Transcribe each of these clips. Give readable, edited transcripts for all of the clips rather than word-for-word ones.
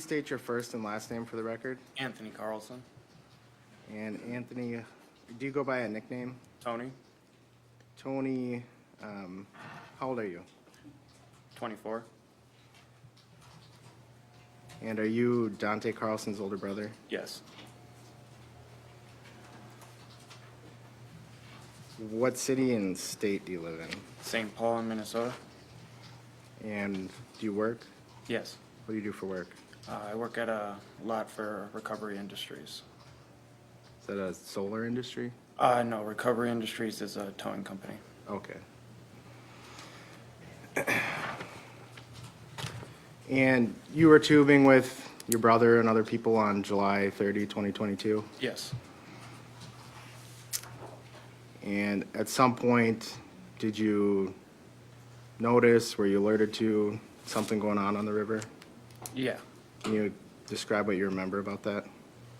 State your first and last name for the record. Anthony Carlson. And Anthony, do you go by a nickname? Tony, Tony, how old are you? 24. And are you Dante Carlson's older brother? Yes. What city and state do you live in? St. Paul in Minnesota. And do you work? Yes. What do you do for work? I work at a lot for Recovery Industries. Is that a solar industry? No, Recovery Industries is a towing company. Okay. And you were tubing with your brother and other people on July 30, 2022? Yes. And at some point, did you notice, were you alerted to something going on the river? Yeah. Can you describe what you remember about that?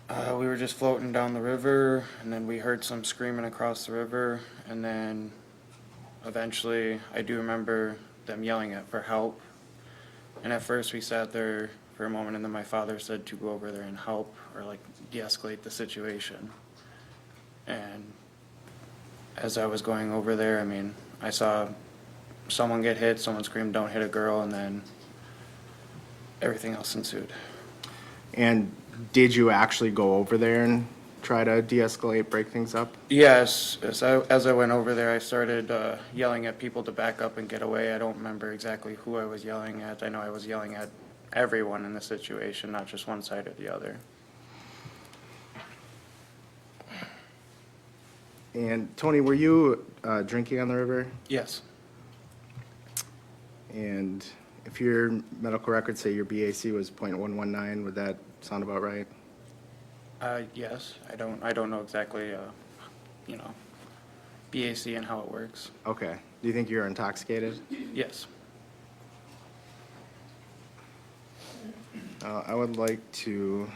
We were just floating down the river, and then we heard some screaming across the river, and then eventually I do remember them yelling for help. And at first we sat there for a moment, and then my father said to go over there and help or like de-escalate the situation. And as I was going over there, I mean, I saw someone get hit, someone screamed, "Don't hit a girl," and then everything else ensued. And did you actually go over there and try to de-escalate, break things up? Yes, as I went over there, I started yelling at people to back up and get away. I don't remember exactly who I was yelling at. I know I was yelling at everyone in the situation, not just one side or the other. And Tony, were you drinking on the river? Yes. And if your medical records say your BAC was .119, would that sound about right? Yes. I don't know exactly, you know, BAC and how it works. Okay. Do you think you're intoxicated? Yes. I would like to.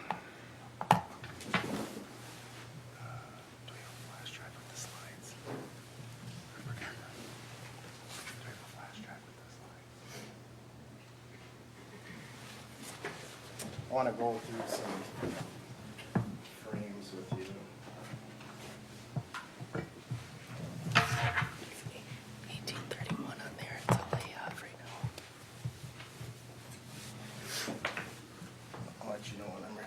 I want to go through some frames with you. 1831 on there, it's all I have right now. I'll let you know when I'm ready.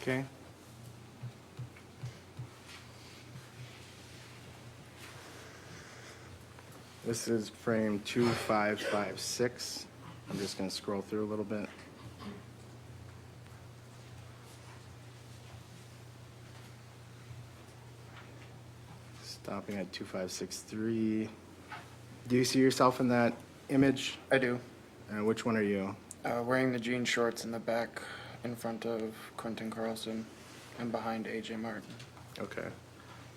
Okay. This is frame 2556. I'm just going to scroll through a little bit. Stopping at 2563. Do you see yourself in that image? I do. Which one are you? Wearing the jean shorts in the back in front of Quentin Carlson and behind AJ Martin. Okay.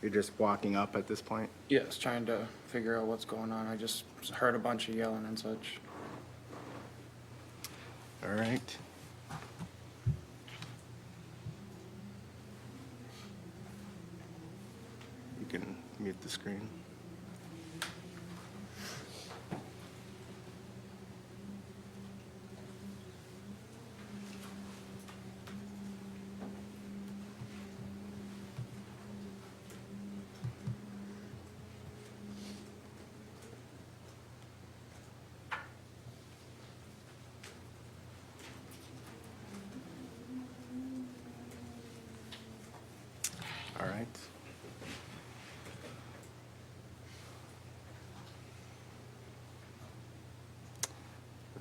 You're just walking up at this point? Yes, trying to figure out what's going on. I just heard a bunch of yelling and such. All right. You can mute the screen.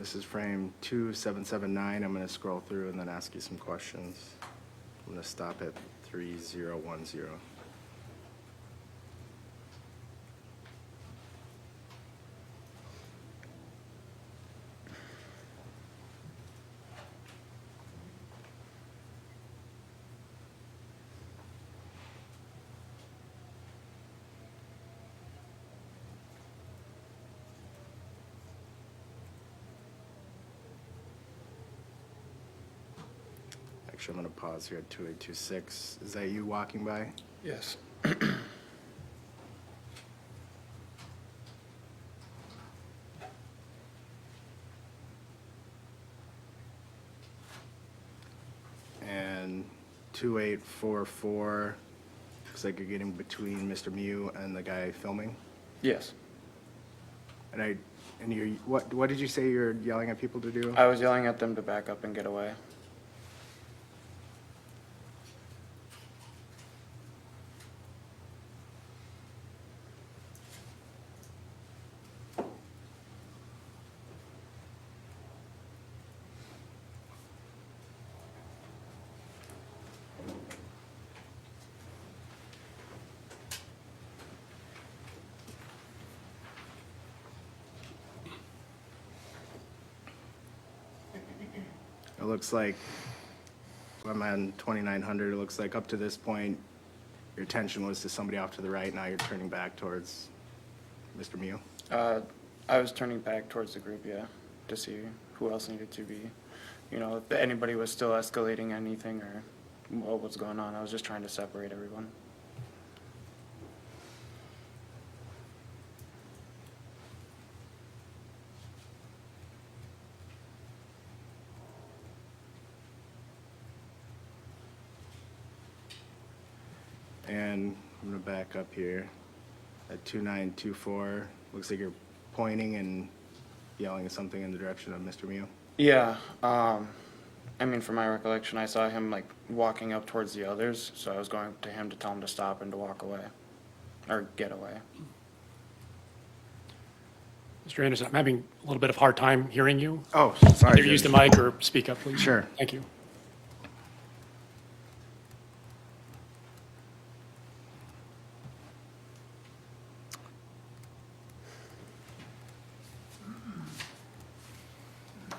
This is frame 2779. I'm going to scroll through and then ask you some questions. I'm going to stop at 3010. Actually, I'm going to pause here at 2826. Is that you walking by? Yes. And 2844, looks like you're getting between Mr. Mew and the guy filming. Yes. And you, what did you say you're yelling at people to do? I was yelling at them to back up and get away. It looks like, I'm on 2900, it looks like up to this point, your attention was to somebody off to the right, now you're turning back towards Mr. Mew. I was turning back towards the group, yeah, to see who else needed to be, you know, if anybody was still escalating anything or what was going on. I was just trying to separate everyone. And I'm gonna back up here at 2924, looks like you're pointing and yelling something in the direction of Mr. Mew. Yeah, I mean, from my recollection, I saw him like walking up towards the others, so I was going to him to tell him to stop and to walk away, or get away. Mr. Anderson, I'm having a little bit of hard time hearing you. Oh, sorry. Either use the Judge. mic or speak up, please. Sure. Thank you.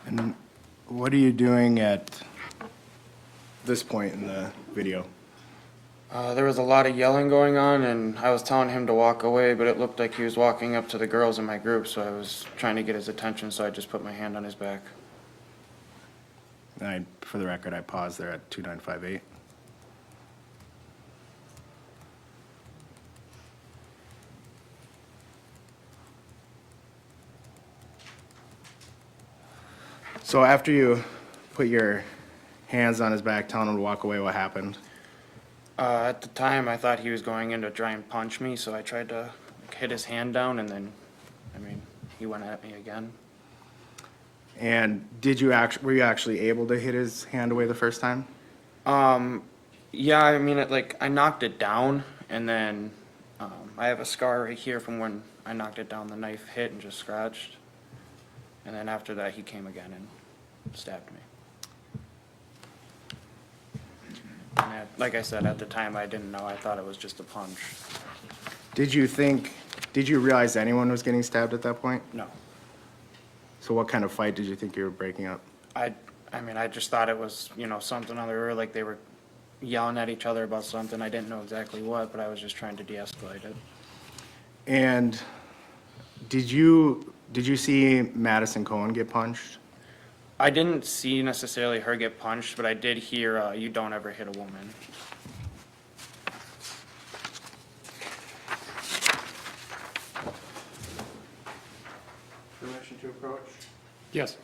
And what are you doing at this point in the video? There was a lot of yelling going on, and I was telling him to walk away, but it looked like he was walking up to the girls in my group, so I was trying to get his attention, so I just put my hand on his back. And for the record, I paused there at 2958. So after you put your hands on his back, telling him to walk away, what happened? At the time, I thought he was going in to try and punch me, so I tried to like, hit his hand down, and then, I mean, he went at me again. And were you actually able to hit his hand away the first time? Yeah, I mean, I knocked it down, and then I have a scar right here from when I knocked it down. The knife hit and just scratched. And then after that, he came again and stabbed me. And like I said, at the time, I didn't know. I thought it was just a punch. Did you realize anyone was getting stabbed at that point? No. So what kind of fight did you think you were breaking up? I mean, I just thought it was, you know, something other, like they were yelling at each other about something. I didn't know exactly what, but I was just trying to de-escalate it. And did you see Madison Cohen get punched? I didn't see necessarily her get punched, but I did hear, "You don't ever hit a woman." Permission to approach? Yes.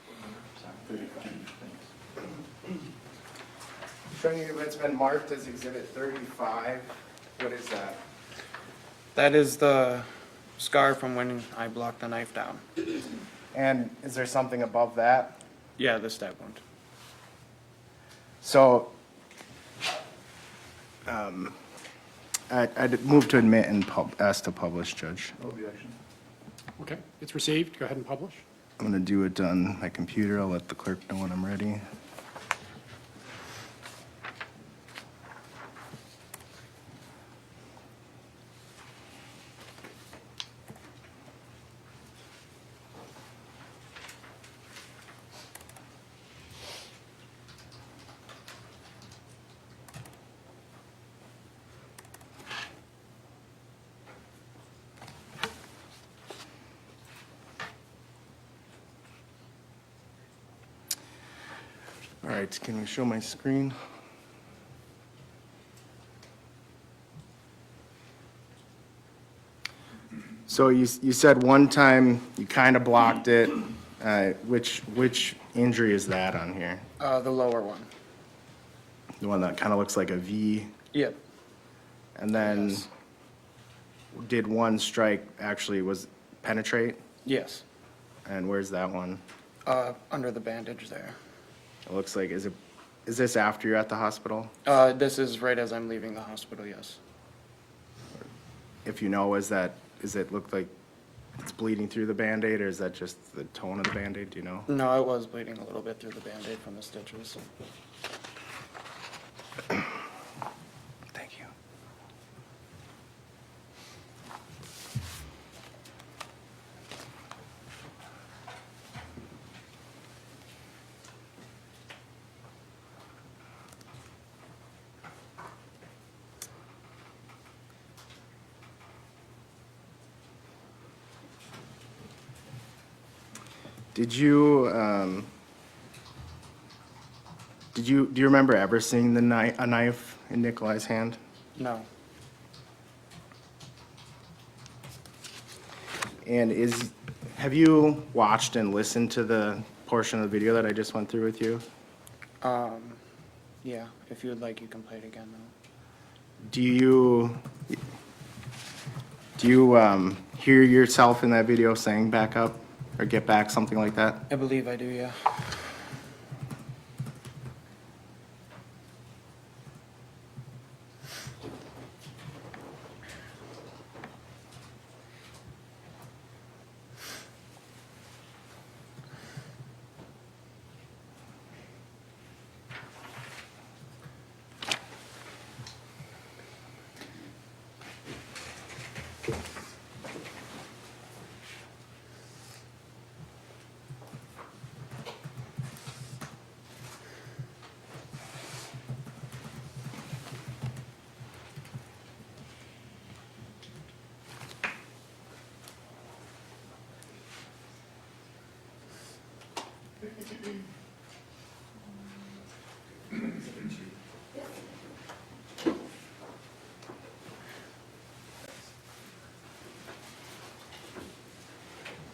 Showing you it's been marked as Exhibit 35. What is that? That is the scar from when I blocked the knife down. And is there something above that? Yeah, the stab wound. So, I'd move to admit and ask to publish, Judge. Okay, it's received. Go ahead and publish. I'm gonna do it on my computer. I'll let the clerk know when I'm ready. All right, can we show my screen? So you said one time you kind of blocked it. Which injury is that on here? The lower one. The one that kind of looks like a V? Yep. And then Yes. did one strike actually was penetrate? Yes. And where's that one? Under the bandage there. It looks like, is this after you're at the hospital? This is right as I'm leaving the hospital, yes. If you know, is it look like it's bleeding through the Band-Aid, or is that just the tone of the Band-Aid, do you know? No, I was bleeding a little bit through the Band-Aid from the stitches. Thank you. Do you remember ever seeing a knife in Nikolai's hand? No. And have you watched and listened to the portion of the video that I just went through with you? Yeah, if you would like, you can play it again though. Do you hear yourself in that video saying back up or get back, something like that? I believe I do, yeah.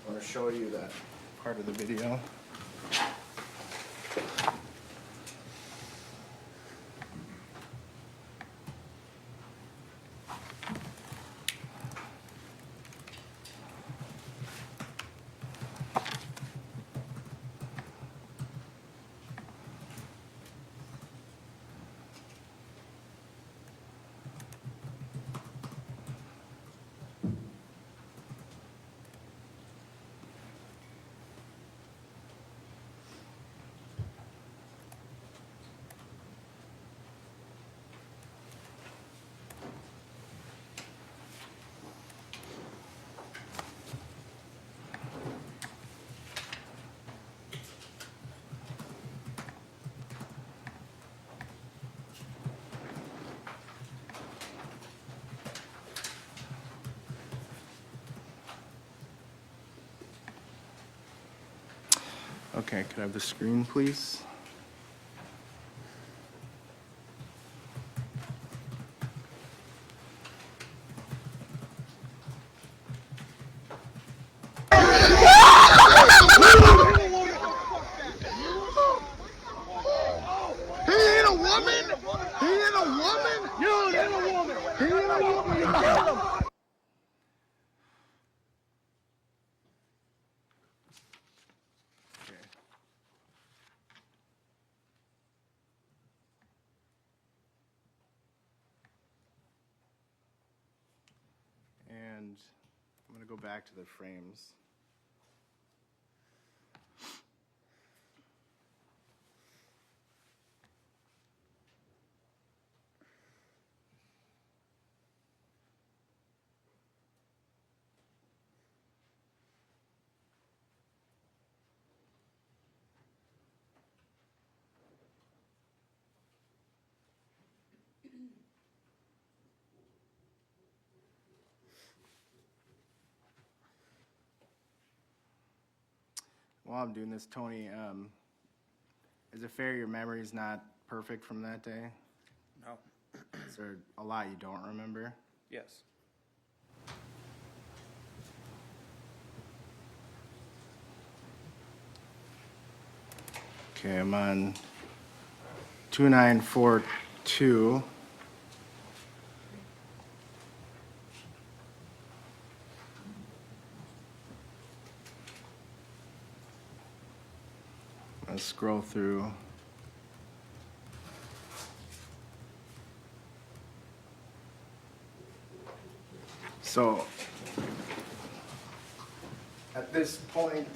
I want to show you that part of the video. Okay, could I have the screen, please? He ain't a woman! He ain't a woman! You ain't a woman! He ain't a woman! You kill him! Okay. And I'm gonna go back to the frames. While I'm doing this, Tony, is it fair your memory's not perfect from that day? No. Is there a lot you don't remember? Yes. Okay, I'm on 2942. Let's scroll through. So, at this point,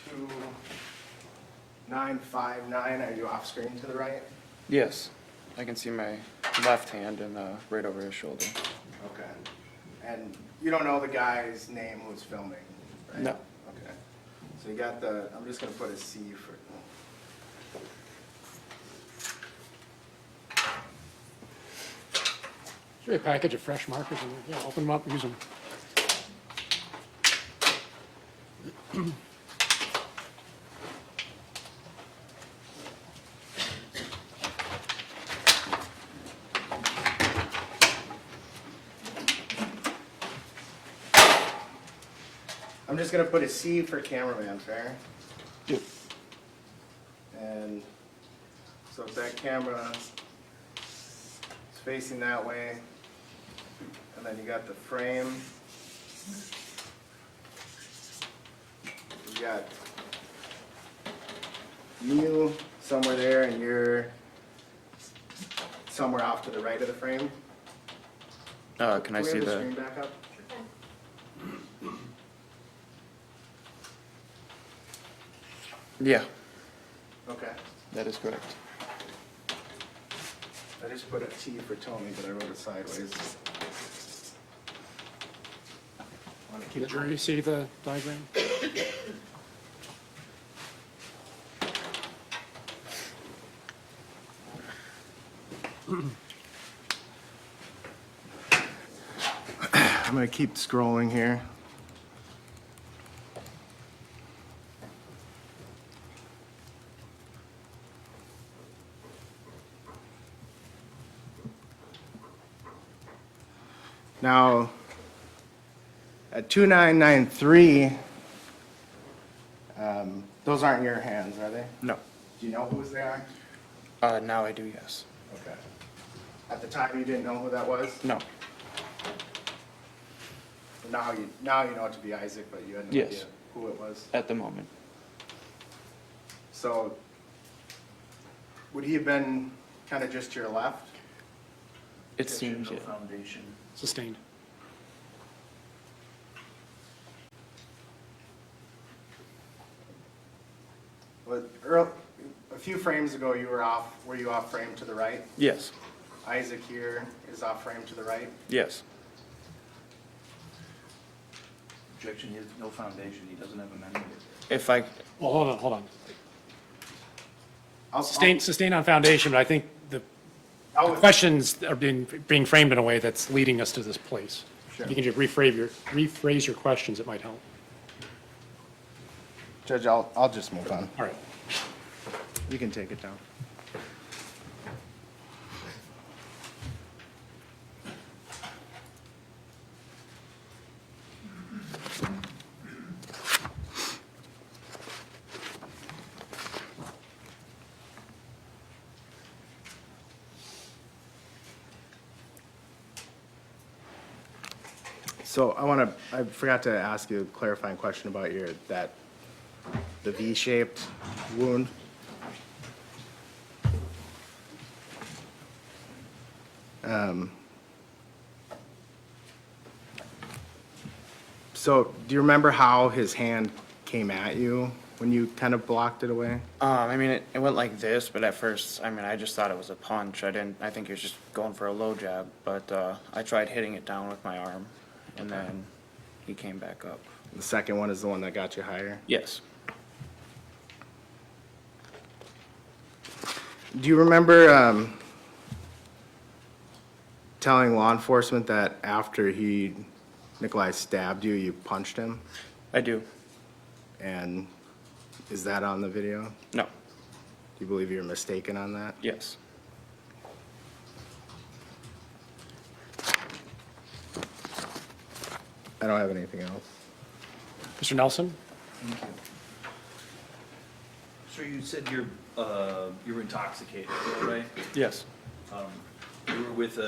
2959, are you off screen to the right? Yes. I can see my left hand and right over his shoulder. Okay. And you don't know the guy's name who's filming, right? No. Okay. So you got the, I'm just gonna put a C for, Should be a package of fresh markers in there. Yeah, open them up, use them. I'm just gonna put a C for cameraman, fair? Yep. And so if that camera is facing that way, and then you got the frame. You got you somewhere there, and you're somewhere off to the right of the frame. Can I Can we see have the the? screen back up? Yeah, Okay. that is correct. I just put a T for Tony, but I wrote it sideways. Wanna keep Can the jury see the diagram? I'm gonna keep scrolling here. Now, at 2993, those aren't your hands, are they? No. Do you know whose they are? Now I do, yes. Okay. At the time, you didn't know who that was? No. Now you know it to be Isaac, but you had no Yes. idea who it was. At the moment. So, would he have been kind of just to your left? It seems, yeah. Sustained. But a few frames ago, were you off frame to the right? Yes. Isaac here is off frame to the right. Yes. Objection, he has no foundation, he doesn't have a menu. If I, Well, hold on. I'll- Sustained on foundation, but I think the I'll- questions are being framed in a way that's leading us to this place. Sure. You can just rephrase your questions, it might help. Judge, I'll just move on. All right. You can take it down. So I forgot to ask you a clarifying question about the V-shaped wound. So do you remember how his hand came at you when you kind of blocked it away? I mean, it went like this, but at first, I mean, I just thought it was a punch. I think he was just going for a low jab, but, I tried hitting it down with my arm, and then he came back up. The second one is the one that got you higher. Yes. Do you remember telling law enforcement that after Nikolai stabbed you, you punched him? I do. And is that on the video? Do No, you believe you're mistaken on that? yes. I don't have anything else. Mr. Nelson? Thank you. Sir, you said you were intoxicated, is that right? Yes, You were with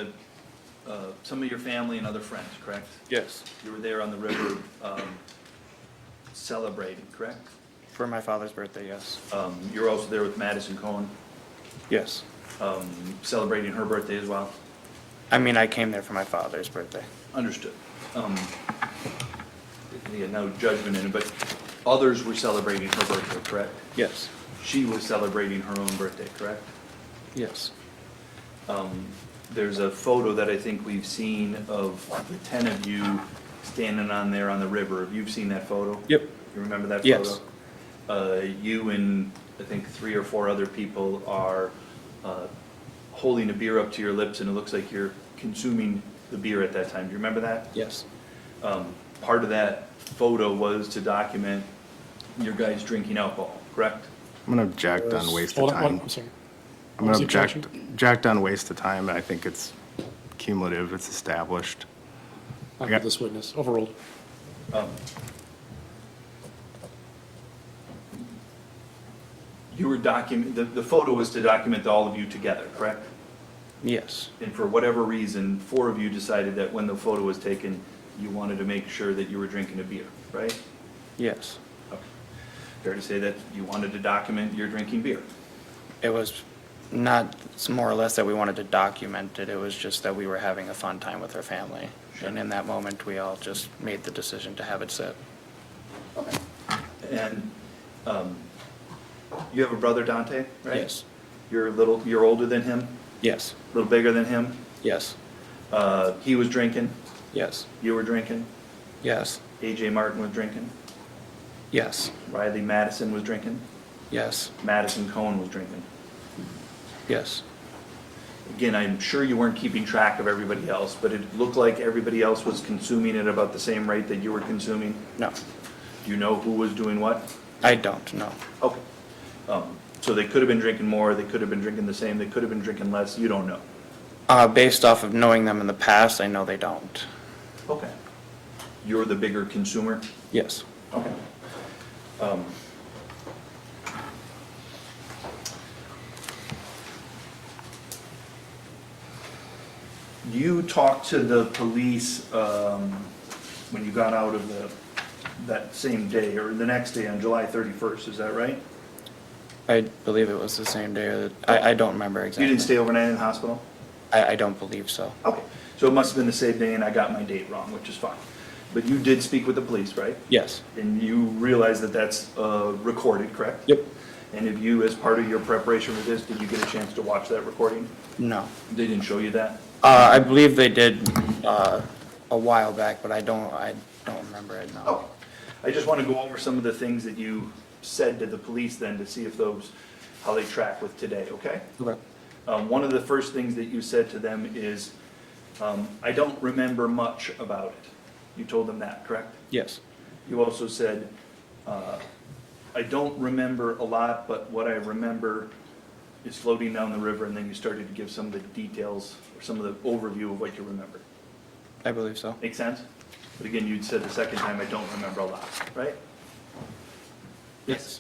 some of your family and other friends, correct? yes. You were there on the river celebrating, correct? For my father's birthday, yes. You were also there with Madison Cohen, Yes. celebrating her birthday as well? I mean, I came there for my father's birthday. Understood. Yeah, no judgment in it, but others were celebrating her birthday, correct? Yes, She was celebrating her own birthday, correct? yes, There's a photo that I think we've seen of the 10 of you standing on there on the river. Have you seen that photo? Yep. You remember that Yes. photo? You and I think 3 or 4 other people are holding a beer up to your lips, and it looks like you're consuming the beer at that time. Do you remember that? yes, Part of that photo was to document your guys drinking alcohol, correct? I'm gonna object on waste of Hold on, time. I'm sorry. I'm What gonna was the object on waste of time. I think it's cumulative, it's established. Not got- with this witness, overruled. You were the photo was to document all of you together, correct? yes, And for whatever reason, 4 of you decided that when the photo was taken, you wanted to make sure that you were drinking a beer, right? yes. Okay. Fair to say that you wanted to document your drinking beer? It was not, it's more or less that we wanted to document it. It was just that we were having a fun time with our family. Sure. And in that moment, we all just made the decision to have it sit. Okay. And you have a brother, Dante, right? Yes, You're older than him, yes, a little bigger than him. yes, He was drinking, yes, you were drinking, yes, AJ Martin was drinking, yes, Riley Madison was drinking, yes, Madison Cohen was drinking. yes, Again, I'm sure you weren't keeping track of everybody else, but it looked like everybody else was consuming at about the same rate that you were consuming. no, Do you know who was doing what? I don't know. Okay. So they could have been drinking more, they could have been drinking the same, they could have been drinking less, you don't know. Based off of knowing them in the past, I know they don't. Okay. You're the bigger consumer? Yes, Okay. You talked to the police when you got out of that same day, or the next day on July 31st, is that right? I believe it was the same day. I don't remember You exactly. didn't stay overnight in the hospital? I don't believe so. Okay, so it must have been the same day and I got my date wrong, which is fine. But you did speak with the police, right? Yes, And you realize that that's recorded, correct? yep, And if you, as part of your preparation for this, did you get a chance to watch that recording? no. They didn't show you that? I believe they did, a while back, but I don't remember it, no. Okay. I just want to go over some of the things that you said to the police then to see if how they track with today, okay? Okay. One of the first things that you said to them is, I don't remember much about it. You told them that, correct? Yes, You also said, I don't remember a lot, but what I remember is floating down the river, and then you started to give some of the details, or some of the overview of what you remember. I believe so. Make sense? But again, you'd said the second time, I don't remember a lot, right? Yes.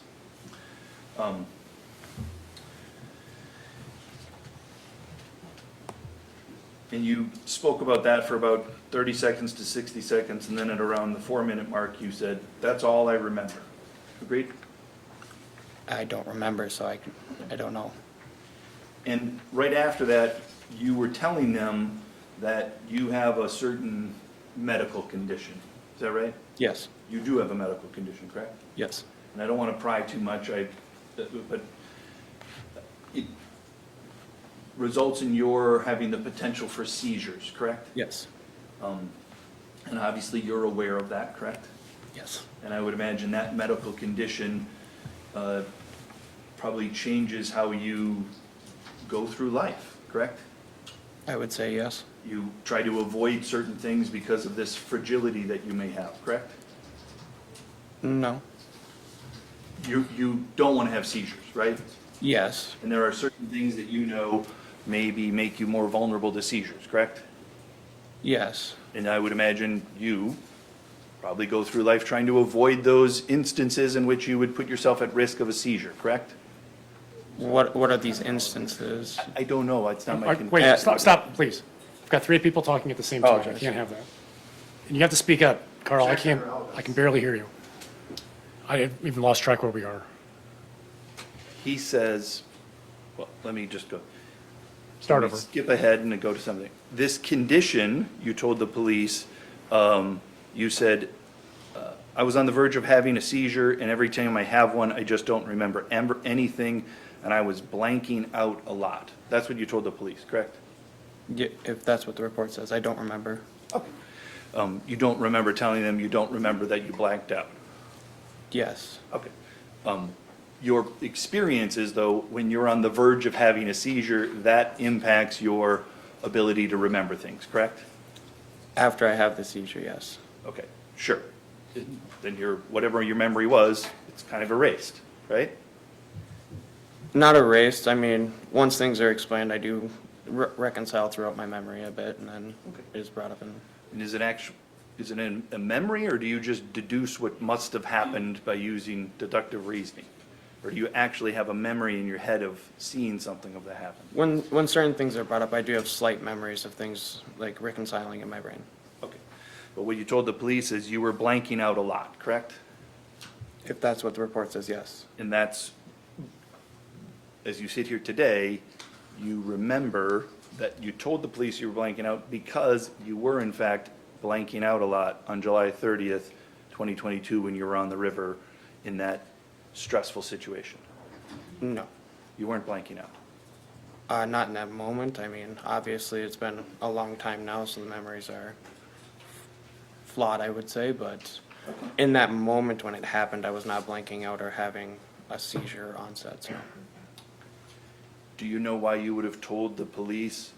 And you spoke about that for about 30 seconds to 60 seconds, and then at around the 4-minute mark, you said, that's all I remember. Agreed? I don't remember, so I don't know. And right after that, you were telling them that you have a certain medical condition. Is that right? Yes, You do have a medical condition, correct? yes, And I don't want to pry too much, but it results in your having the potential for seizures, correct? yes, And obviously, you're aware of that, correct? yes, And I would imagine that medical condition probably changes how you go through life, correct? I would say yes. You try to avoid certain things because of this fragility that you may have, correct? No, you don't want to have seizures, right? Yes, And there are certain things that you know maybe make you more vulnerable to seizures, correct? yes, And I would imagine you probably go through life trying to avoid those instances in which you would put yourself at risk of a seizure, correct? what are these instances? I don't know, it's not my. Wait, stop, please. I've got three people talking at the same time. I Apologize. can't have that. And you have to speak up, Carl. I can barely hear you. I even lost track where we are. He says, well, let me just go. Start Let me over. skip ahead and go to something. This condition, you told the police, you said, I was on the verge of having a seizure, and every time I have one, I just don't remember anything, and I was blanking out a lot. That's what you told the police, correct? If that's what the report says, I don't remember. You don't remember telling them you don't remember that you blanked out? Yes, Okay. Your experiences, though, when you're on the verge of having a seizure, that impacts your ability to remember things, correct? after I have the seizure, yes. Okay, sure. Then whatever your memory was, it's kind of erased, right? Not erased, I mean, once things are explained, I do reconcile throughout my memory a bit, and then it is brought up in. And is it in a memory, or do you just deduce what must have happened by using deductive reasoning? Or do you actually have a memory in your head of seeing something of that happen? When certain things are brought up, I do have slight memories of things like reconciling in my brain. Okay. But what you told the police is you were blanking out a lot, correct? If that's what the report says, yes. And that's, as you sit here today, you remember that you told the police you were blanking out because you were in fact blanking out a lot on July 30th, 2022, when you were on the river in that stressful situation. No, You weren't blanking out. not in that moment. I mean, obviously, it's been a long time now, so the memories are flawed, I would say, but in that moment when it happened, I was not blanking out or having a seizure onset, so. Do you know why you would have told the police,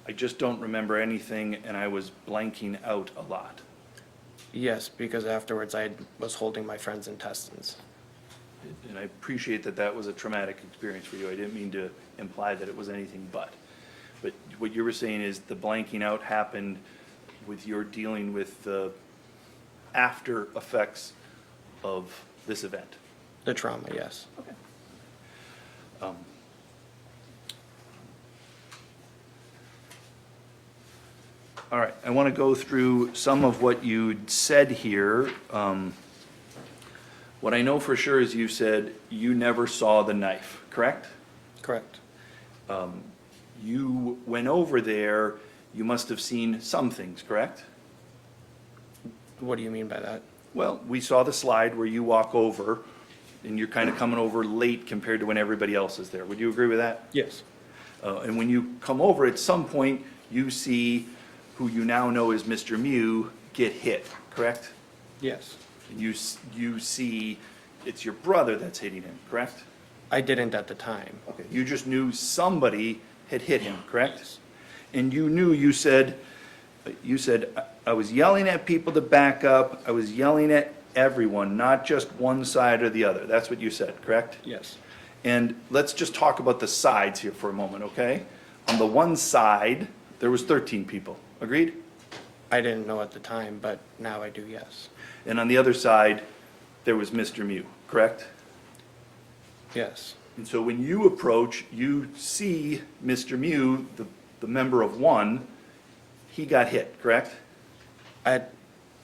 I just don't remember anything and I was blanking out a lot? Yes, because afterwards I was holding my friend's intestines. And I appreciate that that was a traumatic experience for you. I didn't mean to imply that it was anything but. But what you were saying is the blanking out happened with your dealing with the after effects of this event. The trauma, yes. All right, I want to go through some of what you said here. What I know for sure is you said you never saw the knife, correct? Correct. You went over there, you must have seen some things, correct? What do you mean by that? Well, we saw the slide where you walk over, and you're kind of coming over late compared to when everybody else is there. Would you agree with that? Yes. And when you come over, at some point, you see who you now know as Mr. Mew get hit, correct? Yes. And you see it's your brother that's hitting him, correct? I didn't at the time. Okay. You just knew somebody had hit him, correct? And you knew, you said, I was yelling at people to back up, I was yelling at everyone, not just one side or the other. That's what you said, correct? Yes. And let's just talk about the sides here for a moment, okay? On the one side, there was 13 people, agreed? I didn't know at the time, but now I do, yes. And on the other side, there was Mr. Mew, correct? Yes. And so when you approach, you see Mr. Mew, the member of one, he got hit, correct? At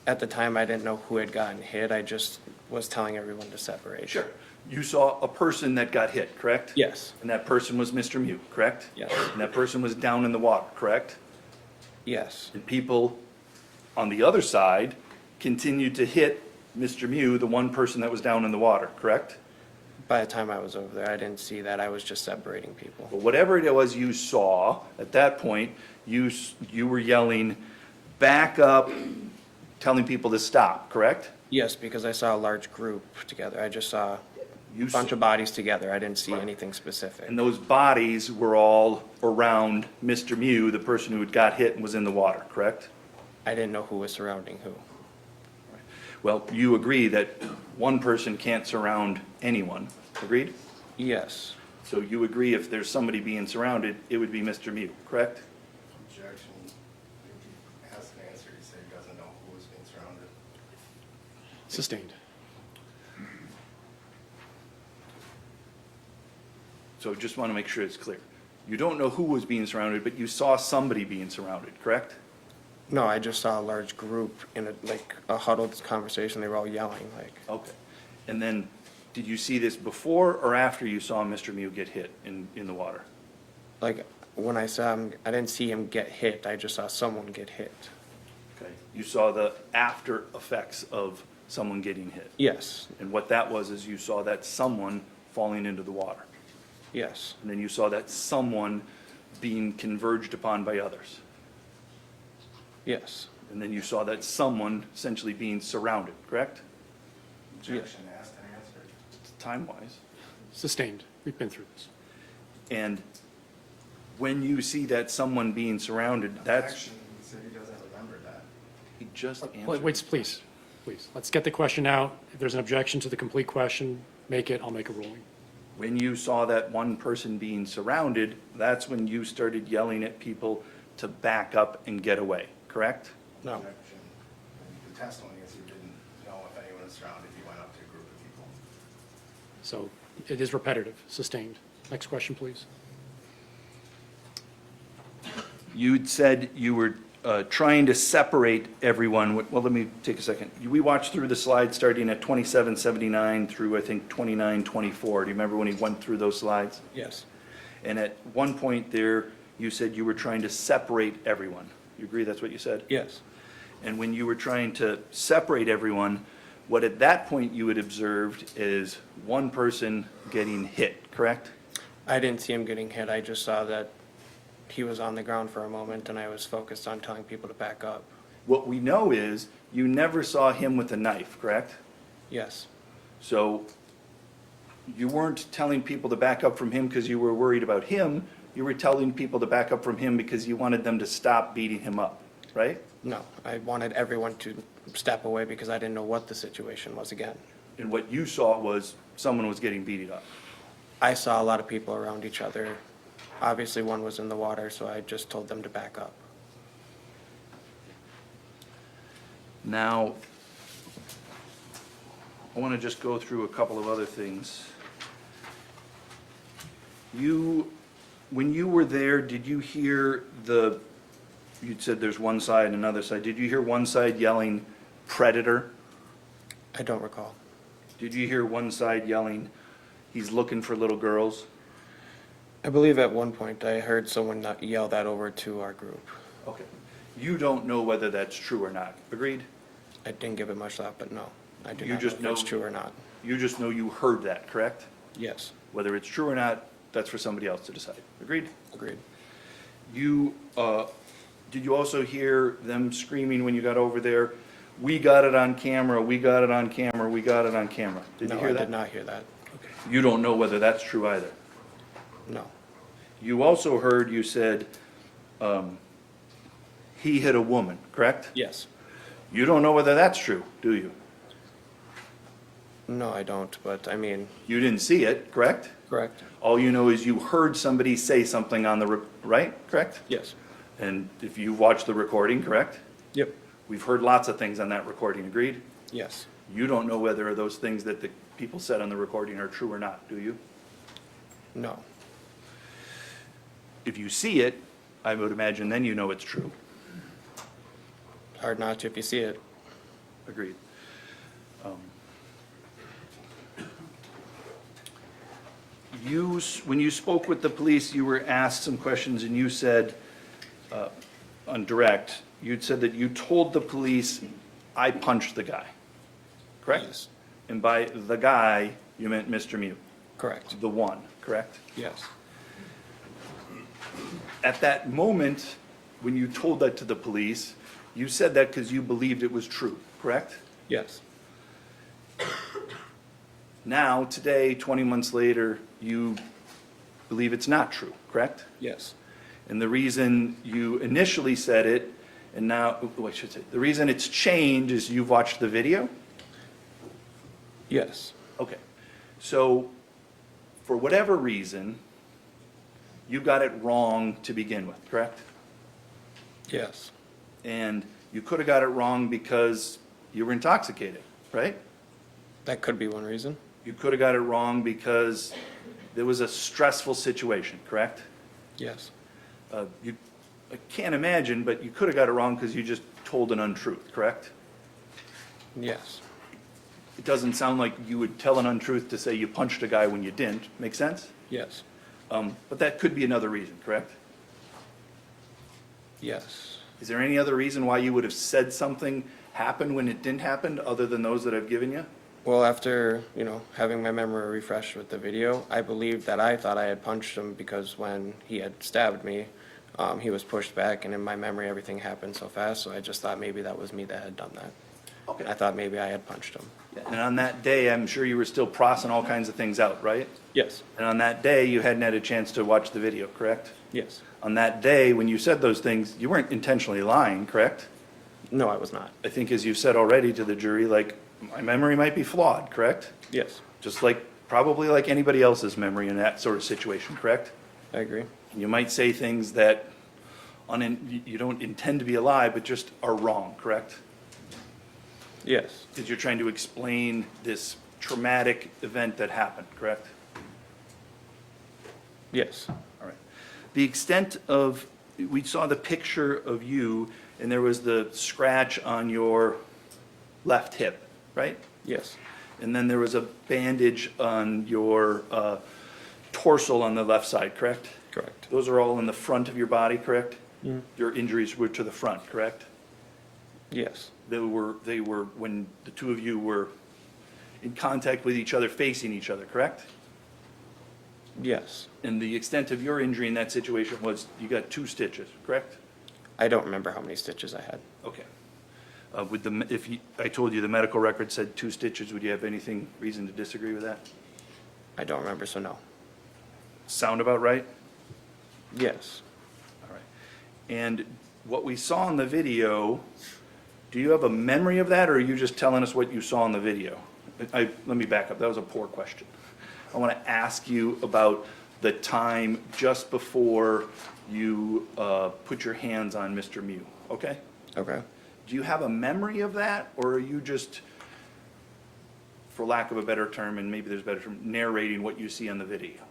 the time, I didn't know who had gotten hit. I just was telling everyone to separate. Sure. You saw a person that got hit, correct? Yes. And that person was Mr. Mew, correct? Yes. And that person was down in the water, correct? Yes. And people on the other side continued to hit Mr. Mew, the one person that was down in the water, correct? By the time I was over there, I didn't see that. I was just separating people. But whatever it was you saw, at that point, you were yelling, back up, telling people to stop, correct? Yes, because I saw a large group together. I just saw You a bunch of bodies together. I didn't see anything specific. And those bodies were all around Mr. Mew, the person who had got hit and was in the water, correct? I didn't know who was surrounding who. Well, you agree that one person can't surround anyone, agreed? Yes. So you agree if there's somebody being surrounded, it would be Mr. Mew, correct? Objection. He has an answer. He said he doesn't know who was being surrounded. Sustained. So just want to make sure it's clear. You don't know who was being surrounded, but you saw somebody being surrounded, correct? No, I just saw a large group in a huddled conversation. They were all yelling, like, Okay. And then, did you see this before or after you saw Mr. Mew get hit in the water? when I saw him, I didn't see him get hit. I just saw someone get hit. Okay. You saw the after effects of someone getting hit. Yes, And what that was is you saw that someone falling into the water. yes, And then you saw that someone being converged upon by others. yes, And then you saw that someone essentially being surrounded, correct? Objection, asked and answered. Time-wise. Sustained. We've been through this. And when you see that someone being surrounded, that's, Objection, he said he doesn't remember that. he just Wait, answered. wait, please, please. Let's get the question out. If there's an objection to the complete question, make it, I'll make a ruling. When you saw that one person being surrounded, that's when you started yelling at people to back up and get away, correct? no, Objection. The testimony is you didn't know if anyone was surrounded. You went up to a group of people. So it is repetitive, sustained. Next question, please. You'd said you were trying to separate everyone. Well, let me take a second. We watched through the slides starting at 2779 through, I think, 2924. Do you remember when he went through those slides? yes, And at one point there, you said you were trying to separate everyone. You agree that's what you said? yes, And when you were trying to separate everyone, what at that point you had observed is one person getting hit, correct? I didn't see him getting hit. I just saw that he was on the ground for a moment, and I was focused on telling people to back up. What we know is you never saw him with a knife, correct? Yes, So you weren't telling people to back up from him because you were worried about him. You were telling people to back up from him because you wanted them to stop beating him up, right? no, I wanted everyone to step away because I didn't know what the situation was again. And what you saw was someone was getting beaten up. I saw a lot of people around each other. Obviously, one was in the water, so I just told them to back up. Now, I want to just go through a couple of other things. When you were there, did you hear you'd said there's one side and another side. Did you hear one side yelling predator? I don't recall. Did you hear one side yelling, he's looking for little girls? I believe at one point I heard someone yell that over to our group. Okay. You don't know whether that's true or not, agreed? I didn't give it much thought, but no, I do You not just know if it's know- true or not. You just know you heard that, correct? Yes, Whether it's true or not, that's for somebody else to decide, agreed? agreed. Did you also hear them screaming when you got over there, "We got it on camera, we got it on camera, we got it on camera"? Did you No, hear I that? did not hear that. You don't know whether that's true either. No, You also heard you said, he hit a woman, correct? yes. You don't know whether that's true, do you? No, I don't, but I mean, You didn't see it, correct? correct? All you know is you heard somebody say something on the, right, correct? Yes. And if you watched the recording, correct? Yep. We've heard lots of things on that recording, agreed? Yes. You don't know whether those things that the people said on the recording are true or not, do you? No. If you see it, I would imagine then you know it's true. Hard not to if you see it. Agreed. When you spoke with the police, you were asked some questions and you said, on direct, you'd said that you told the police, "I punched the guy," correct? Yes. And by the guy, you meant Mr. Mew, Correct. the one, correct? Yes. At that moment, when you told that to the police, you said that because you believed it was true, correct? Yes. Now, today, 20 months later, you believe it's not true, correct? Yes. And the reason you initially said it, and now, oh, I should say, the reason it's changed is you've watched the video? Yes. Okay, so for whatever reason, you got it wrong to begin with, correct? Yes. And you could have got it wrong because you were intoxicated, right? That could be one reason. You could have got it wrong because there was a stressful situation, correct? Yes. I can't imagine, but you could have got it wrong because you just told an untruth, correct? Yes. It doesn't sound like you would tell an untruth to say you punched a guy when you didn't. Make sense? Yes. But that could be another reason, correct? Yes. Is there any other reason why you would have said something happened when it didn't happen, other than those that I've given you? Well, after, having my memory refreshed with the video, I believed that I thought I had punched him because when he had stabbed me, he was pushed back, and in my memory, everything happened so fast, so I just thought maybe that was me that had done that. Okay. I thought maybe I had punched him. And on that day, I'm sure you were still processing all kinds of things out, right? Yes. And on that day, you hadn't had a chance to watch the video, correct? Yes. On that day, when you said those things, you weren't intentionally lying, correct? No, I was not. I think as you said already to the jury, like, my memory might be flawed, correct? Yes. Just like, probably like anybody else's memory in that sort of situation, correct? I agree. You might say things that you don't intend to be a lie, but just are wrong, correct? Yes. Because you're trying to explain this traumatic event that happened, correct? Yes. All right. The extent of, we saw the picture of you, and there was the scratch on your left hip, right? Yes. And then there was a bandage on your torso on the left side, correct? Correct. Those are all in the front of your body, correct? Your injuries were to the front, correct? Yes. They were when the two of you were in contact with each other, facing each other, correct? Yes. And the extent of your injury in that situation was you got 2 stitches, correct? I don't remember how many stitches I had. Okay. I told you the medical record said 2 stitches, would you have reason to disagree with that? I don't remember, so no. Sound about right? Yes. All right. And what we saw in the video, do you have a memory of that, or are you just telling us what you saw in the video? Let me back up, that was a poor question. I want to ask you about the time just before you put your hands on Mr. Mew, okay? Okay. Do you have a memory of that, or are you just, for lack of a better term, and maybe there's a better term, narrating what you see on the video?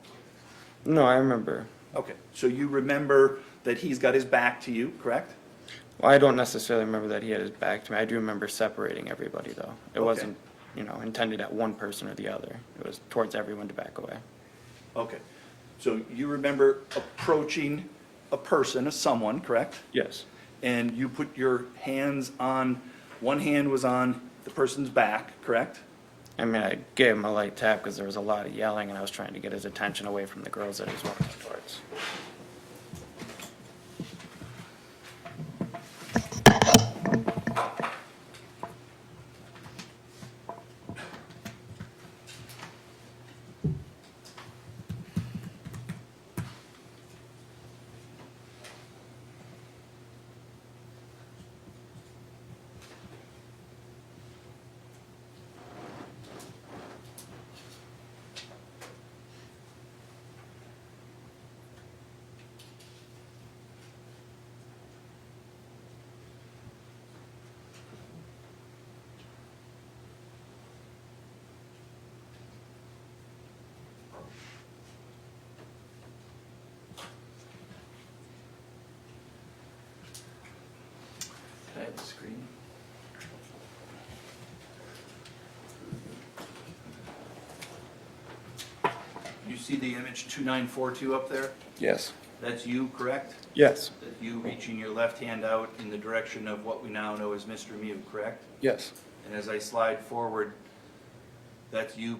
No, I remember. Okay, so you remember that he's got his back to you, correct? Well, I don't necessarily remember that he had his back to me. I do remember separating everybody, though. It Okay. wasn't, intended at one person or the other. It was towards everyone to back away. Okay, so you remember approaching a person, someone, correct? Yes. And you put your hands on, one hand was on the person's back, correct? I mean, I gave him a light tap because there was a lot of yelling, and I was trying to get his attention away from the girls that he was walking towards. Can I have the screen? You see the image 2942 up there? Yes. That's you, correct? Yes. That's you reaching your left hand out in the direction of what we now know as Mr. Mew, correct? Yes. And as I slide forward, that's you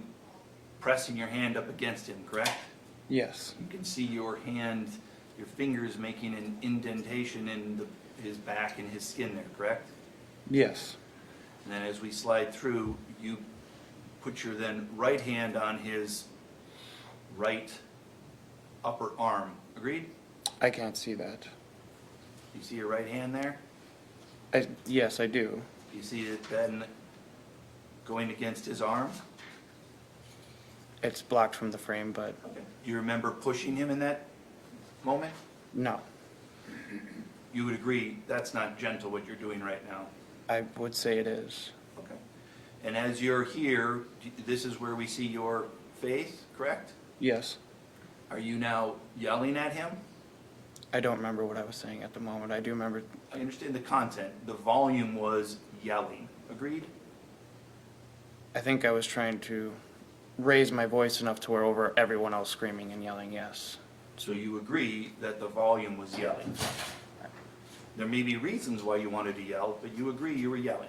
pressing your hand up against him, correct? Yes. You can see your hand, your fingers making an indentation in his back and his skin there, correct? Yes. And then as we slide through, you put your then right hand on his right upper arm. Agreed? I can't see that. You see your right hand there? Yes, I do. You see it then going against his arm? It's blocked from the frame, but Okay. You remember pushing him in that moment? no. You would agree that's not gentle what you're doing right now? I would say it is. Okay. And as you're here, this is where we see your face, correct? Yes. Are you now yelling at him? I don't remember what I was saying at the moment. I do remember, I understand the content. The volume was yelling. Agreed? I think I was trying to raise my voice enough to where over everyone else screaming and yelling, yes. So you agree that the volume was yelling. There may be reasons why you wanted to yell, but you agree you were yelling.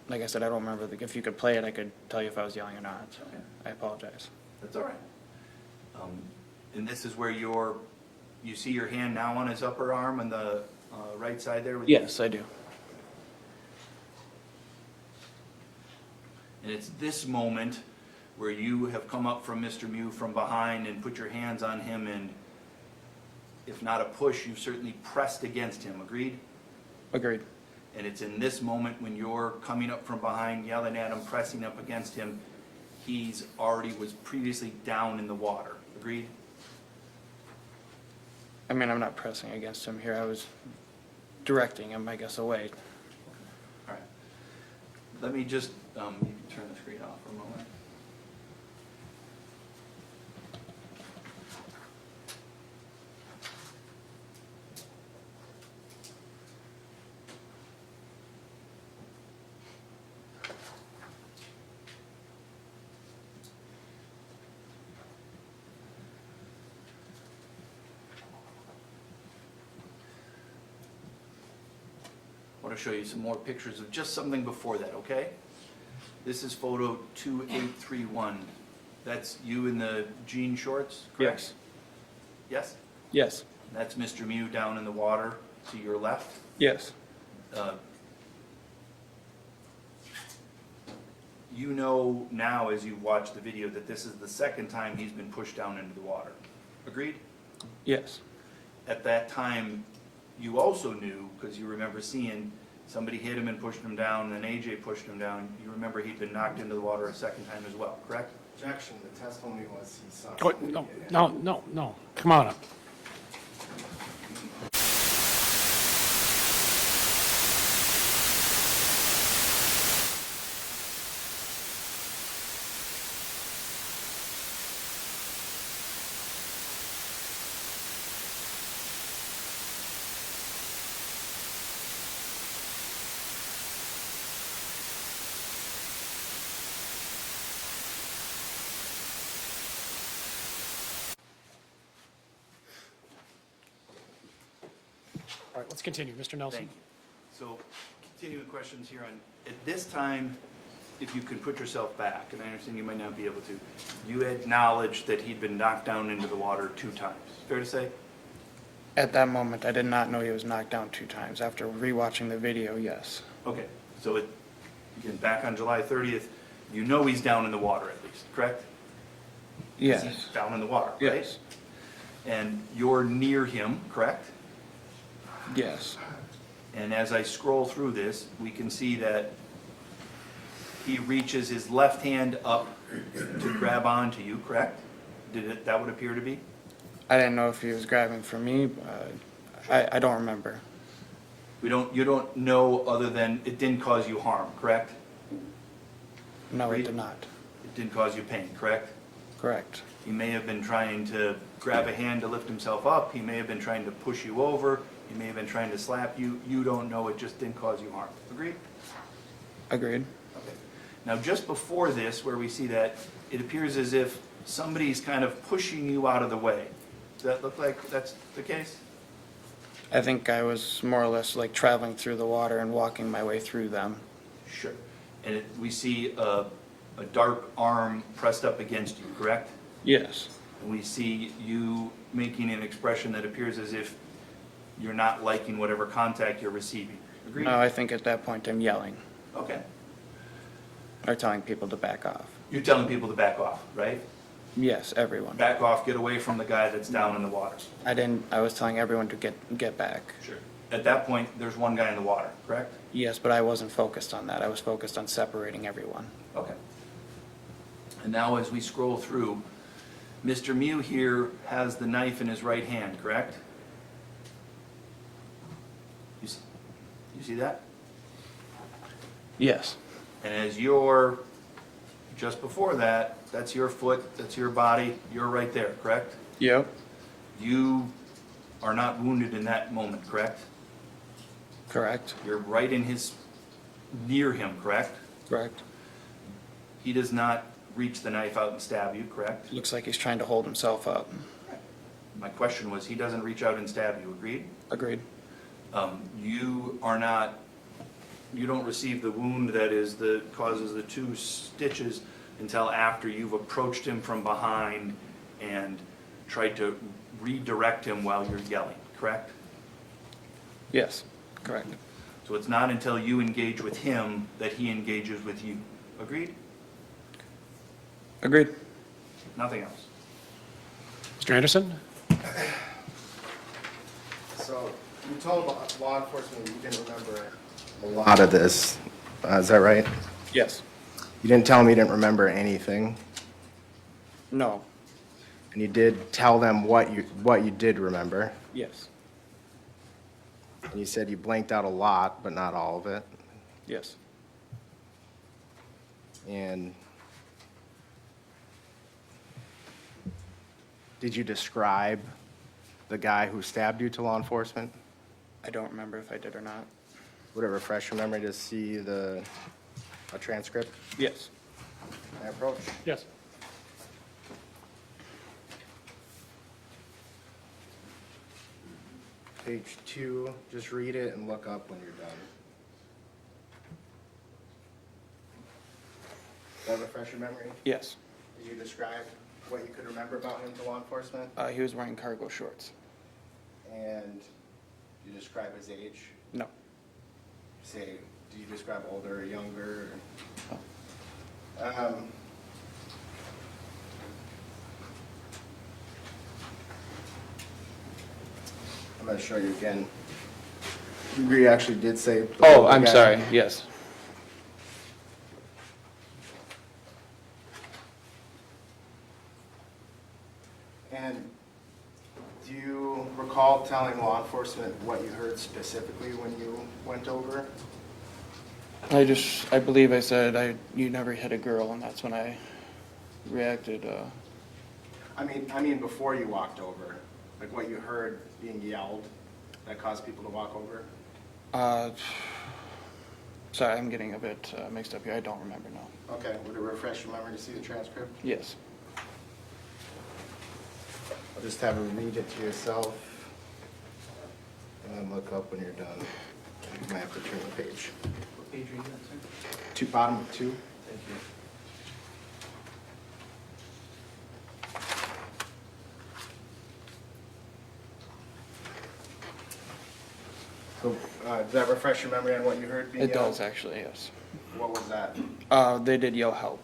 Like I said, I don't remember. If you could play it, I could tell you if I was yelling or not. Okay. I apologize. That's all right. And this is where you see your hand now on his upper arm on the right side there? Yes, I do. And it's this moment where you have come up from Mr. Mew from behind and put your hands on him, and if not a push, you've certainly pressed against him. Agreed? Agreed. And it's in this moment when you're coming up from behind, yelling at him, pressing up against him, he's already was previously down in the water. Agreed? I mean, I'm not pressing against him here. I was directing him, I guess, away. All right. Let me just, you can turn the screen off for a moment. I want to show you some more pictures of just something before that, okay? This is photo 2831. That's you in the jean shorts, correct? Yes? Yes. That's Mr. Mew down in the water to your left. Yes. You know now as you watch the video that this is the second time he's been pushed down into the water. Agreed? Yes. At that time, you also knew, because you remember seeing somebody hit him and pushed him down, and then AJ pushed him down. You remember he'd been knocked into the water a second time as well, correct? Objection, the testimony was he saw. Oh, somebody no, get hit. no. Come on up. All right, let's continue. Mr. Nelson. Thank you. So, continuing questions here on, at this time, if you can put yourself back, and I understand you might not be able to, you acknowledged that he'd been knocked down into the water 2 times. Fair to say? At that moment, I did not know he was knocked down 2 times. After rewatching the video, yes. Okay, so again, back on July 30th, you know he's down in the water at least, correct? 'Cause Yes. He's down in the water, right? Yes. And you're near him, correct? Yes. And as I scroll through this, we can see that he reaches his left hand up to grab onto you, correct? That would appear to be? I didn't know if he was grabbing for me. I don't remember. You don't know other than it didn't cause you harm, correct? No, it Read- did not. It didn't cause you pain, correct? Correct. He may have been trying to grab a hand to lift himself up. He may have been trying to push you over. He may have been trying to slap you. You don't know. It just didn't cause you harm. Agreed? Agreed. Okay. Now, just before this, where we see that, it appears as if somebody's kind of pushing you out of the way. Does that look like that's the case? I think I was more or less like traveling through the water and walking my way through them. Sure. And we see a dark arm pressed up against you, correct? Yes. And we see you making an expression that appears as if you're not liking whatever contact you're receiving. Agreed? No, I think at that point I'm yelling Okay. or telling people to back off. You're telling people to back off, right? Yes, everyone. Back off, get away from the guy that's down in the water. I was telling everyone to get back. Sure. At that point, there's one guy in the water, correct? Yes, but I wasn't focused on that. I was focused on separating everyone. Okay. And now as we scroll through, Mr. Mew here has the knife in his right hand, correct? You see that? Yes. And as you're, just before that, that's your foot, that's your body, you're right there, correct? Yep. You are not wounded in that moment, correct? Correct. You're right in near him, correct? Correct. He does not reach the knife out and stab you, correct? Looks like he's trying to hold himself up. My question was, he doesn't reach out and stab you, agreed? Agreed. You don't receive the wound causes the 2 stitches until after you've approached him from behind and tried to redirect him while you're yelling, correct? Yes. Correct. So it's not until you engage with him that he engages with you, agreed? Agreed. Nothing else. Mr. Anderson? So you told law enforcement you didn't remember a lot of this. Is that right? Yes. You didn't tell them you didn't remember anything, No. and you did tell them what you did remember. Yes. And you said you blanked out a lot, but not all of it. Yes. And did you describe the guy who stabbed you to law enforcement? I don't remember if I did or not. Would it refresh your memory to see a transcript? Yes. I approach. Yes. Page 2, just read it and look up when you're done. Does that refresh your memory? Yes. Did you describe what you could remember about him to law enforcement? He was wearing cargo shorts. And you describe his age? No. Say, do you describe older or younger? Oh. I'm going to show you again. You agree actually did say. the Oh, older I'm guy. sorry. Yes. And do you recall telling law enforcement what you heard specifically when you went over? I believe I said you never hit a girl, and that's when I reacted. I mean before you walked over, like what you heard being yelled that caused people to walk over? Sorry, I'm getting a bit mixed up here. I don't remember now. Okay, would it refresh your memory to see the transcript? Yes. I'll just have you read it to yourself and then look up when you're done. You might have to turn the page. What page are you at, sir? Bottom of 2. Thank you. So, does that refresh your memory on what you heard being It yelled? does actually. Yes. What was that? They did yell help.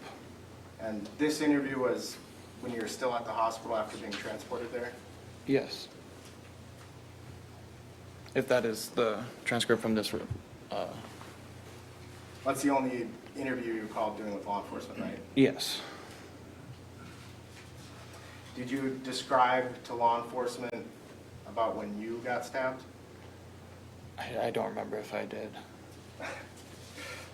And this interview was when you were still at the hospital after being transported there? Yes. If that is the transcript from this. That's the only interview you recall doing with law enforcement, right? Yes. Did you describe to law enforcement about when you got stabbed? I don't remember if I did.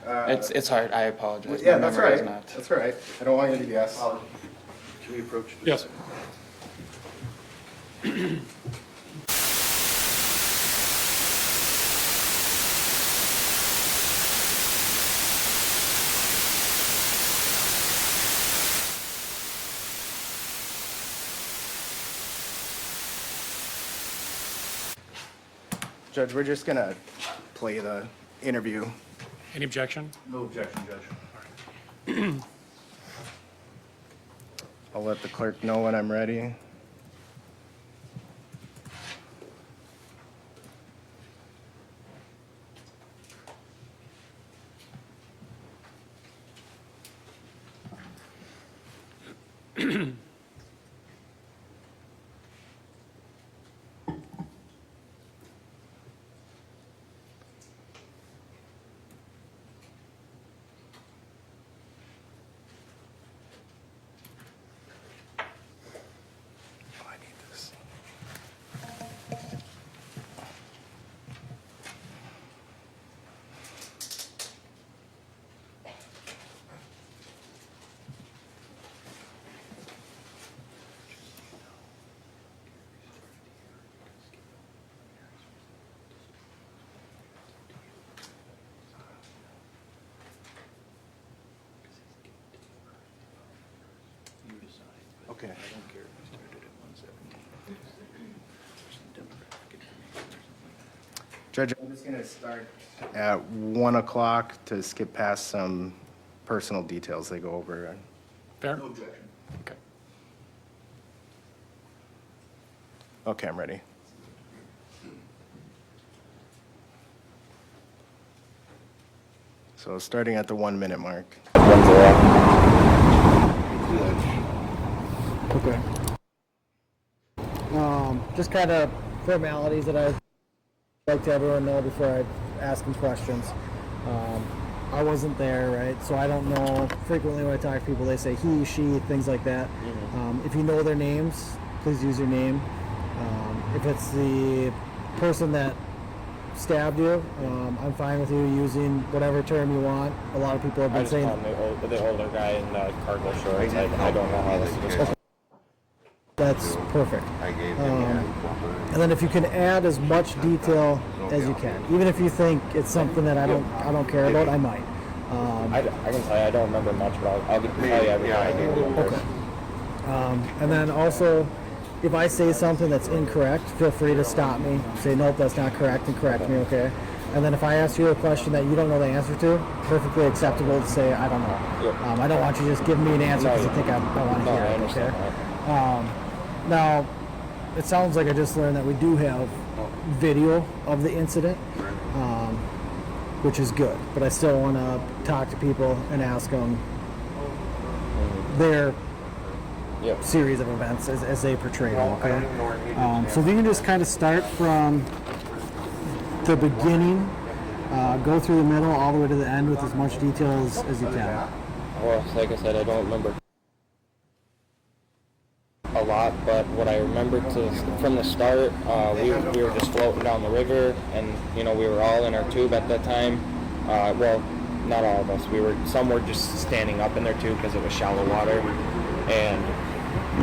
Uh, It's hard. I apologize. Yeah, My that's memory is right. not. That's all right. I don't want you to guess. Can we approach this? Yes. Judge, we're just gonna play the interview. Any objection? No objection, Judge. I'll let the clerk know when I'm ready. Okay. I don't care if we started at 117. Judge, I'm just gonna start at 1 o'clock to skip past some personal details they go over. Fair? No objection. Okay. Okay, I'm ready. So starting at the 1 minute mark. Okay. Just kind of formalities that I'd like to everyone know before I ask them questions. I wasn't there, right? So I don't know. Frequently when I talk to people, they say he, she, things like that. If you know their names, please use your name. If it's the person that stabbed you, I'm fine with you using whatever term you want. A lot of people have I been just saying call him the older guy in the cargo shorts. I don't know how this is. that's perfect. And then if you can add as much detail as you can, even if you think it's something that I don't care about, I might. I can tell you I don't remember much, but I'll tell you everything I do remember. Okay. And then also, if I say something that's incorrect, feel free to stop me. Say, nope, that's not correct, and correct me, okay? And then if I ask you a question that you don't know the answer to, perfectly acceptable to say, I don't know. Yep. I don't want you to just give me an answer because you think I want to No, hear I it, understand okay? that. Now, it sounds like I just learned that we do have video of the incident, which is good. But I still want to talk to people and ask them their Yep. series of events as they portray them, okay? So if you can just kind of start from the beginning, go through the middle, all the way to the end with as much detail as you can. Well, like I said, I don't remember a lot, but what I remember from the start, we were just floating down the river, and we were all in our tube at that time. Well, not all of us. Some were just standing up in their tube because it was shallow water, and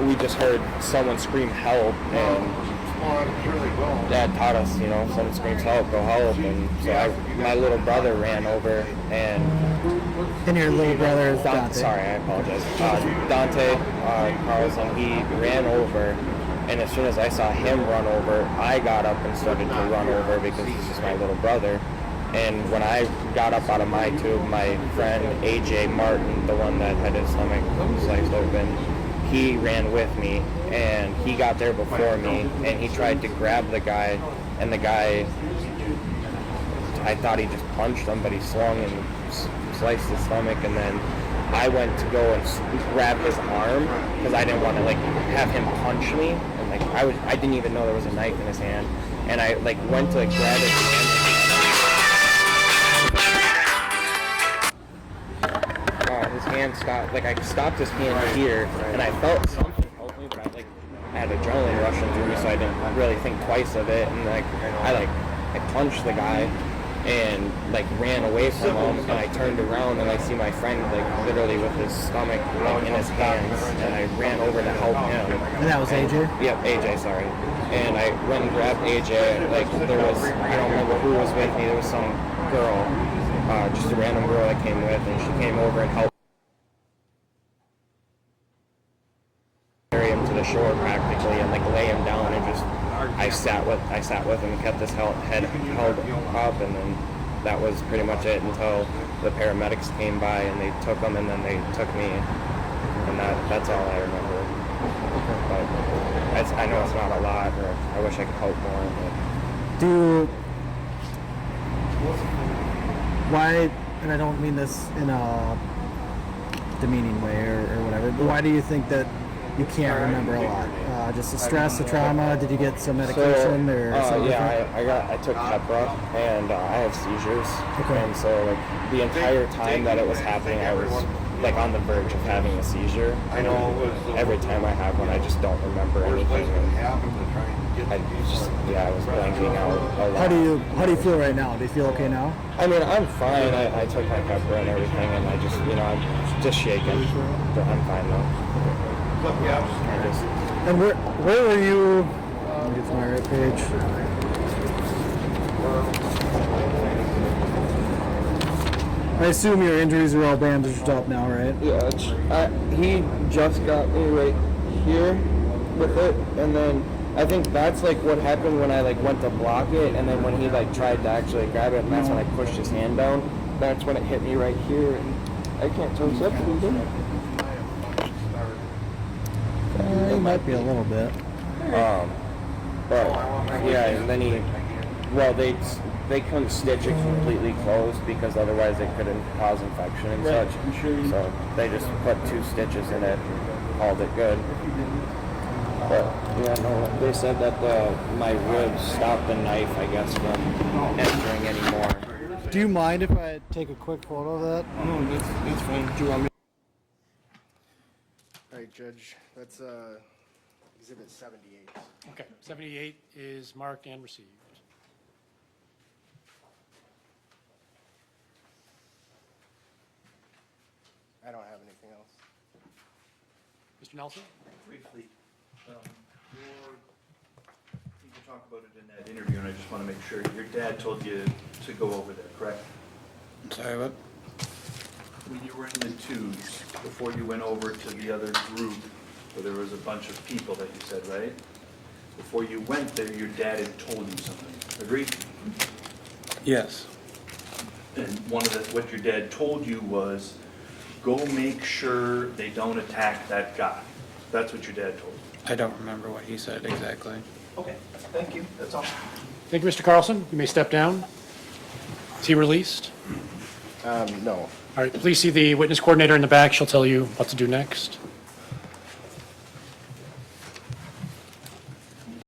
we just heard someone scream help, and Dad taught us, someone screams help, go help, and so my little brother ran over, and And your little brother is Dante. Sorry, I apologize. Dante Carlson, he ran over, and as soon as I saw him run over, I got up and started to run over because he's just my little brother. And when I got up out of my tube, my friend AJ Martin, the one that had his stomach sliced open, he ran with me, and he got there before me, and he tried to grab the guy, and the guy, I thought he just punched him, but he swung and sliced his stomach, and then I went to go and grab his arm because I didn't want to have him punch me, and I didn't even know there was a knife in his hand, and I went to grab his hand. His hand stopped. I stopped his hand here, and I felt something help me, but I had adrenaline rushing through me, so I didn't really think twice of it, and I punched the guy and ran away from him, and I turned around and I see my friend literally with his stomach in his hands, and I ran over to help him. And that was AJ? Yep, AJ, sorry. And I went and grabbed AJ, there was, I don't remember who was with me, there was some girl, just a random girl I came with, and she came over and helped carry him to the shore practically, and lay him down, and just I sat with him, kept his head held up, and then that was pretty much it until the paramedics came by and they took him, and then they took me, and that's all I remember. But I know it's not a lot, or I wish I could help more. But. Why, and I don't mean this in a demeaning way or whatever, but why do you think that you can't remember a lot? Just the stress, the trauma? Did you get some medication or something? Yeah, I took Keppra, and I have seizures. Okay. And so the entire time that it was happening, I was on the verge of having a seizure. Every time I have one, I just don't remember anything. I was blanking out a lot. How do you feel right now? Do you feel okay now? I mean, I'm fine. I took my Keppra and everything, and I just, I'm just shaking. But I'm fine now. And where were you? Let me get to my right page. I assume your injuries are all bandaged up now, right? Yeah, he just got me right here with it, and then I think that's like what happened when I like went to block it, and then when he like tried to actually grab it, and that's when I pushed his hand down. That's when it hit me right here, and I can't tell what's up with him. It might be a little bit. But yeah, and then they couldn't stitch it completely closed because otherwise it could cause infection and such. So they just put 2 stitches in it, and called it good. But yeah, no, they said that my ribs stopped the knife, I guess, from entering anymore. Do you mind if I take a quick photo of that? No, that's fine. Do you want me? All right, Judge, that's Exhibit 78. Okay, 78 is marked and received. I don't have anything else. Mr. Nelson? Briefly, you can talk about it in that interview, and I just want to make sure, your dad told you to go over there, correct? Sorry, what? When you were in the twos, before you went over to the other group, where there was a bunch of people that you said, right? Before you went there, your dad had told you something, agree? Yes. And what your dad told you was, go make sure they don't attack that guy. That's what your dad told you. I don't remember what he said exactly. Okay, thank you, that's all. Thank you, Mr. Carlson. You may step down. Is he released? No. All right, please see the witness coordinator in the back. She'll tell you what to do next.